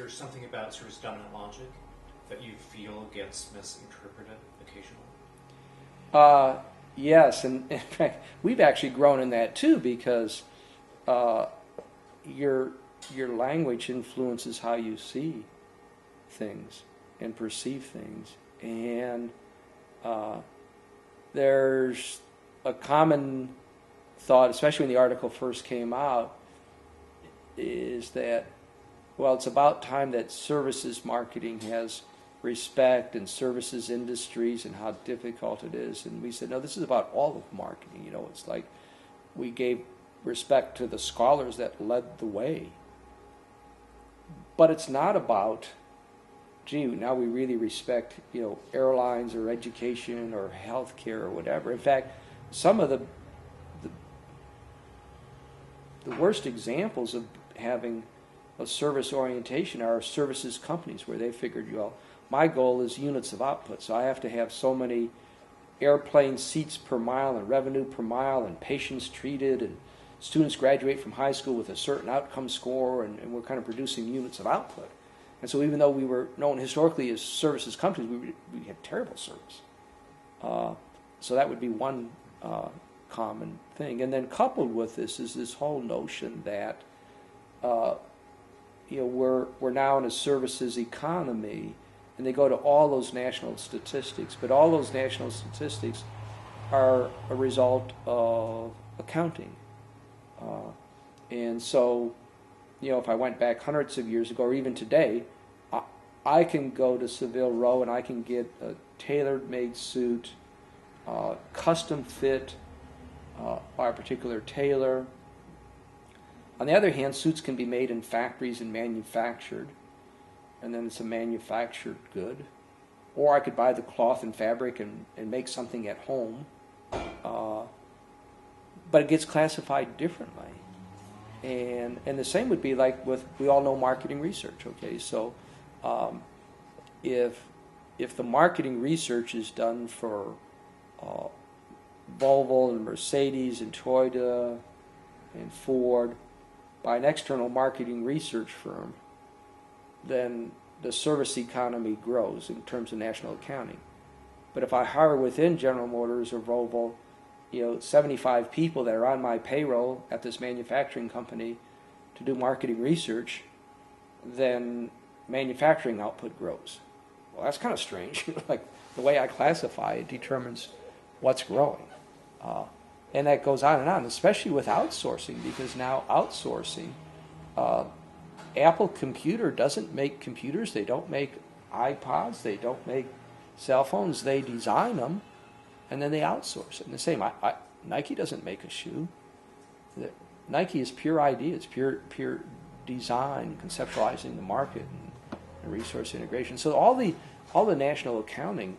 there something about sort of dominant logic that you feel gets misinterpreted occasionally? Yes, and in fact, we've actually grown in that too, because your language influences how you see things and perceive things, and there's a common thought, especially when the article first came out, is that, well, it's about time that services marketing has respect, and services industries, and how difficult it is. And we said, no, this is about all of marketing. You know, it's like we gave respect to the scholars that led the way. But it's not about, gee, now we really respect, you know, airlines or education or healthcare or whatever. In fact, some of the worst examples of having a service orientation are services companies, where they figured, well, my goal is units of output, so I have to have so many airplane seats per mile and revenue per mile and patients treated and students graduate from high school with a certain outcome score, and we're kind of producing units of output. And so even though we were known historically as services companies, we had terrible service. So that would be one common thing. And then coupled with this is this whole notion that you know, we're now in a services economy, and they go to all those national statistics, but all those national statistics are a result of accounting. And so, you know, if I went back hundreds of years ago, or even today, I can go to Savile Row and I can get a tailor-made suit, custom fit by a particular tailor. On the other hand, suits can be made in factories and manufactured, and then it's a manufactured good. Or I could buy the cloth and fabric and make something at home, but it gets classified differently. And the same would be like with, we all know marketing research, okay? So if the marketing research is done for Volvo and Mercedes and Toyota and Ford by an external marketing research firm, then the service economy grows in terms of national accounting. But if I hire within General Motors or Volvo, you know, 75 people that are on my payroll at this manufacturing company to do marketing research, then manufacturing output grows. Well, that's kind of strange. Like, the way I classify it determines what's growing. And that goes on and on, especially with outsourcing, because now outsourcing, Apple Computer doesn't make computers, they don't make iPods, they don't make cell phones, they design them, and then they outsource it. And the same, Nike doesn't make a shoe. Nike is pure ideas, pure design, conceptualizing the market, and resource integration. So all the national accounting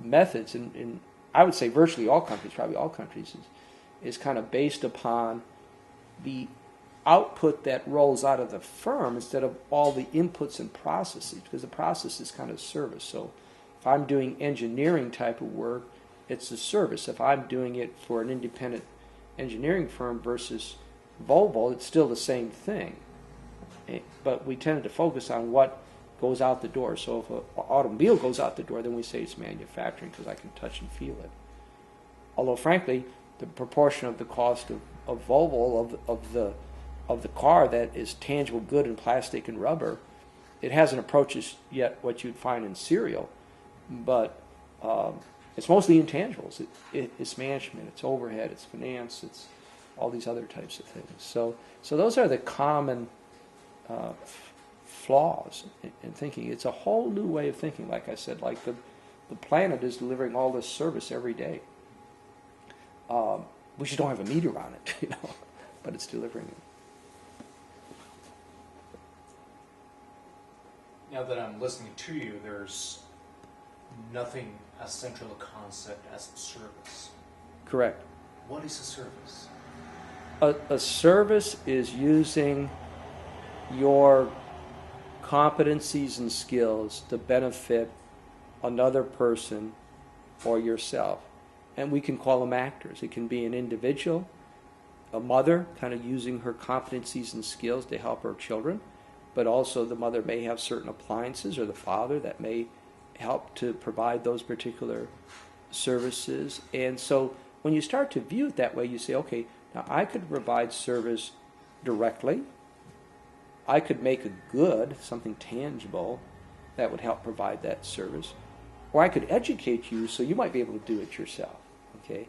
methods, in I would say virtually all countries, probably all countries, is kind of based upon the output that rolls out of the firm instead of all the inputs and processes, because the process is kind of service. So if I'm doing engineering type of work, it's a service. If I'm doing it for an independent engineering firm versus Volvo, it's still the same thing. But we tended to focus on what goes out the door. So if an automobile goes out the door, then we say it's manufacturing because I can touch and feel it. Although, frankly, the proportion of the cost of Volvo, of the car that is tangible good in plastic and rubber, it hasn't approached yet what you'd find in cereal, but it's mostly intangibles. It's management, it's overhead, it's finance, it's all these other types of things. So those are the common flaws in thinking. It's a whole new way of thinking, like I said, like the planet is delivering all this service every day. We just don't have a meter on it, you know, but it's delivering it. Now that I'm listening to you, there's nothing as central a concept as service. Correct. What is a service? A service is using your competencies and skills to benefit another person or yourself. And we can call them actors. It can be an individual, a mother kind of using her competencies and skills to help her children. but also the mother may have certain appliances, or the father that may help to provide those particular services. And so when you start to view it that way, you say, okay, now I could provide service directly. I could make a good, something tangible, that would help provide that service. Or I could educate you so you might be able to do it yourself. Okay?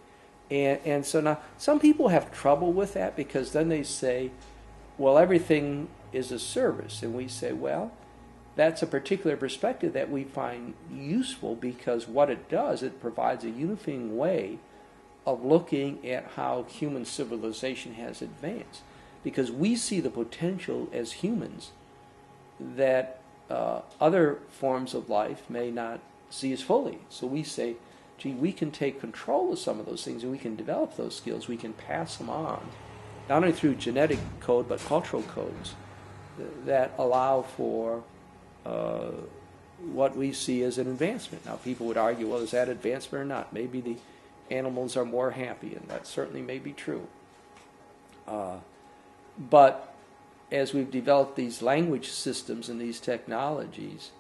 And so now some people have trouble with that, because then they say, well, everything is a service. And we say, well, that's a particular perspective that we find useful, because what it does, it provides a unifying way of looking at how human civilization has advanced. Because we see the potential as humans that other forms of life may not see as fully. So we say, gee, we can take control of some of those things, and we can develop those skills. We can pass them on, not only through genetic code, but cultural codes that allow for what we see as an advancement. Now, people would argue, well, is that advancement or not? Maybe the animals are more happy, and that certainly may be true. But as we've developed these language systems and these technologies,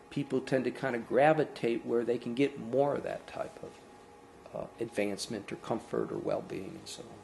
people tend to kind of gravitate where they can get more of that type of advancement or comfort or well-being and so on.